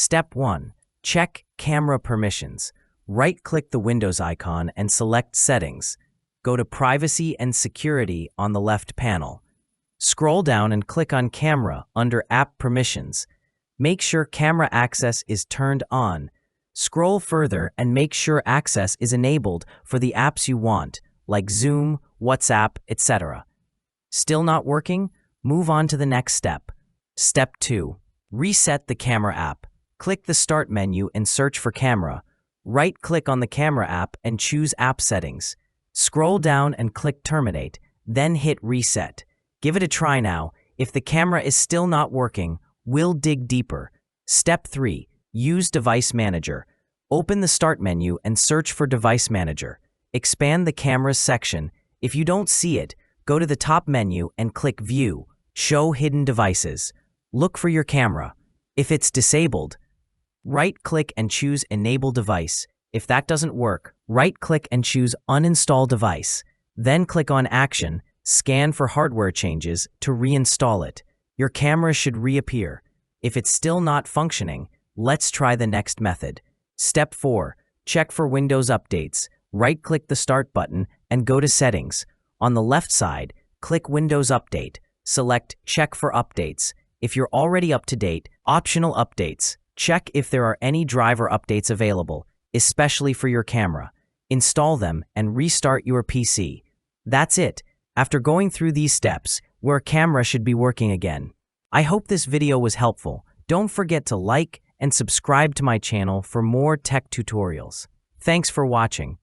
Step 1. Check Camera Permissions. Right-click the Windows icon and select Settings. Go to Privacy and Security on the left panel. Scroll down and click on Camera under App Permissions. Make sure camera access is turned on. Scroll further and make sure access is enabled for the apps you want, like Zoom, WhatsApp, etc. Still not working? Move on to the next step. Step 2. Reset the camera app. Click the Start menu and search for Camera. Right-click on the camera app and choose App Settings. Scroll down and click Terminate, then hit Reset. Give it a try now. If the camera is still not working, we'll dig deeper. Step 3. Use Device Manager. Open the Start menu and search for Device Manager. Expand the Cameras section. If you don't see it, go to the top menu and click View, Show Hidden Devices. Look for your camera. If it's disabled, right-click and choose Enable Device. If that doesn't work, right-click and choose Uninstall Device. Then click on Action, Scan for hardware changes to reinstall it. Your camera should reappear. If it's still not functioning, let's try the next method. Step 4. Check for Windows updates. Right-click the Start button and go to Settings. On the left side, click Windows Update. Select Check for Updates. If you're already up to date, Optional Updates. Check if there are any driver updates available, especially for your camera. Install them and restart your PC. That's it. After going through these steps, your camera should be working again. I hope this video was helpful. Don't forget to like and subscribe to my channel for more tech tutorials. Thanks for watching.